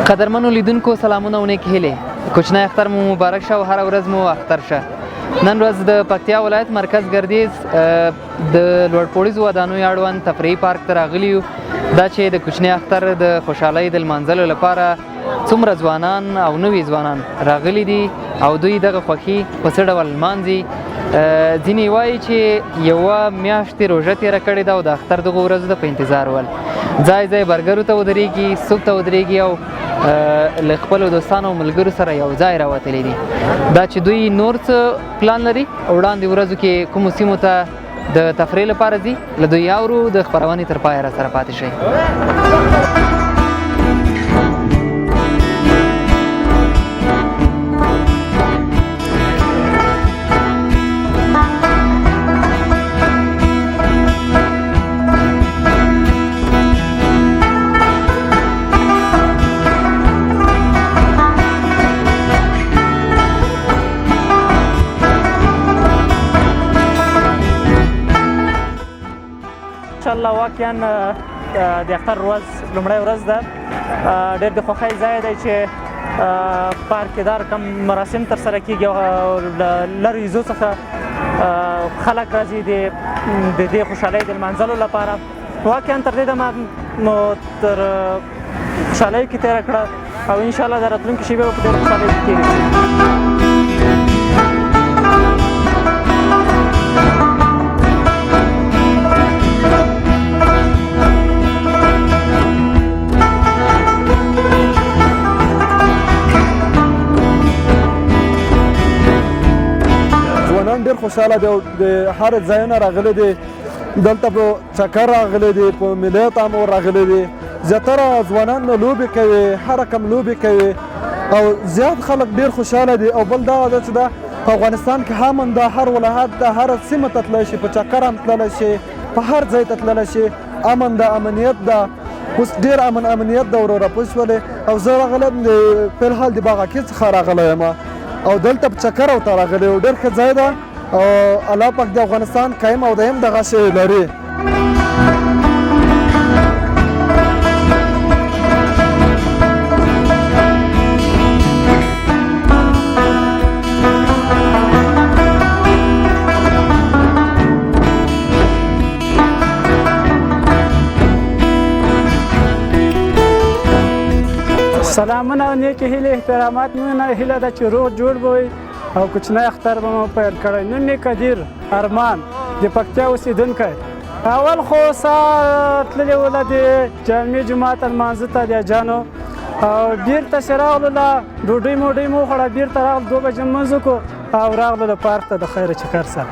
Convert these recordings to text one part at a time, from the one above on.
قدرمنو لیدونکو سلامونه او نیکې هیلې. کوچنی اختر مو مبارک شه او هره ورځ مو اختر شه. نن ورځ د پکتیا ولایت مرکز ګردیز د لوړپوړیزو ودانیو اړوند تفریحي پارک ته راغلي یو. دا چې د کوچني اختر د خوشحالۍ د لمانځلو لپاره څومره ځوانان او نوي ځوانان راغلي دي او دوی دغه خوښي په څه ډول لمانځي. ځینې وایي چې یوه میاشتې روژه تېره کړې ده او د اختر دغو ورځو ته په انتظار ول. ځای ځای برګرو ته ودرېږي، سوپ ته ودرېږي او له خپلو دوستانو او ملګرو سره یو ځای راوتلی دي. دا چې دوی نور څه پلان لري وړاندې ورځو کې کومو سیمو ته د تفریح لپاره ځي، له دوی اورو. د خپرونې تر پایه راسره پاتې شئ. انشاءالله واقعا د اختر ورځ لومړی ورځ ده. ډېر د خوښۍ ځای دی چې پارک کې دا رقم مراسم ترسره کېږي او له لرې ییزو څخه خلک راځي د دې خوشحالۍ د لمانځلو لپاره. واقعا تر دې دمه مو تر خوشحالۍ کې تېره کړه او انشاءالله د راتلونکي شېبې به په ډېره خوشحالۍ کې تېرې ډېر خوشحاله دی او د هر ځای نه راغلی دی. دلته په چکر راغلی دی، په ملیت هم راغلی دی. زیاتره ځوانان لوبې کوي، هر رقم لوبې کوي او زیات خلک ډېر خوشحاله دي. او بل دا ده چې دا په افغانستان کې امن ده، هر ولایت ده، هر سیمه ته تللی شي، په چکر هم تللی شي، په هر ځای ته تللی شي. امن ده، امنیت ده، اوس ډېر امنیت ده وروره پوه شولې. او زه راغلی یم د فلحال د باغاکي څخه راغلی یم او دلته په چکر ورته راغلی و. ډېر ښه ځای ده او الله پاک د افغانستان قایم او دایم دغه شی لري. سلامونه او نیکې هیلې احترامات. مینه هیله ده چې روغ جوړ به وي او کوچنی اختر به مو پیل کړی. نوم مې قدیر ارمان د پکتیا اوسېدونکی. اول خو ساه تللې وله د جامع جومات لمانځه ته د حاجیانو او بېرته چې راغلو له ډوډۍ موډۍ مو وخوړه، بېرته راغلو 2 بجې لمونځ وکړو او راغلو د پارک ته د خیره چکر سره.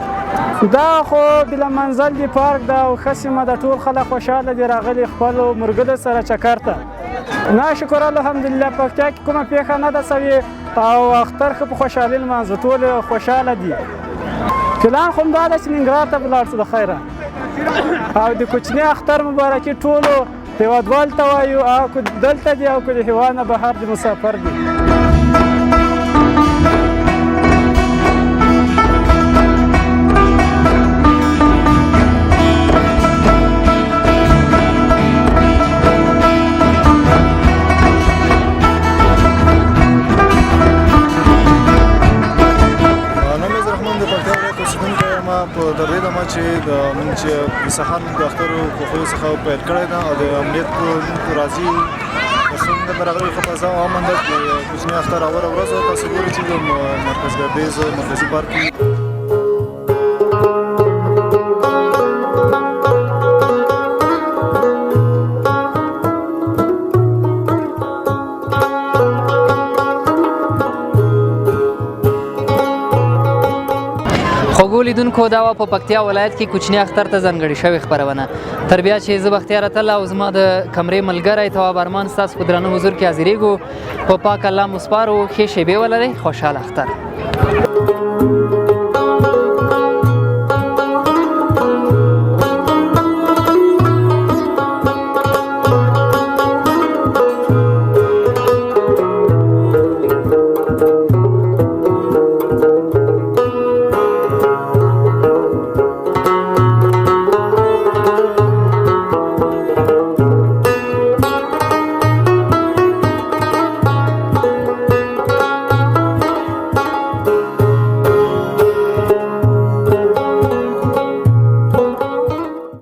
دا خو بله منزل د پارک ده او ښه سیمه ده. ټول خلک خوشحاله دي راغلي خپلو ملګرو سره چکر ته. ناشکر الحمدلله پکتیا کې کومه پیښه نه ده سوې او اختر ښه په خوشحالۍ لمانځو. ټول خوشحاله دي. پلان خو همدا ده چې ننګرهار ته به لاړ شو د خیره او د کوچني اختر مبارکي ټولو هېوادوالو ته وایو، او که دلته دي او که د هېواد نه بهر د مسافر دي. په تر دې دمه چې موږ چې د سهار د اخترو خوښیو څخه پیل کړی ده او د امنیت په راځي څنګه به راغلي ښه فضا او امن ده. کوچني اختر اوله ورځ تاسو ګورئ چې د مرکز ګردیز مرکزي پارک لیدونکو دا په پکتیا ولایت کې کوچني اختر ته ځانګړې شوې خپرونه. تر بیا چې زه بختیار اتل او زما د کمرې ملګری تواب ارمان ستاسو په درانه حضور کې حاضرېږو. په پاک الله مو سپارو. ښې شېبې ولرئ. خوشحاله اختر.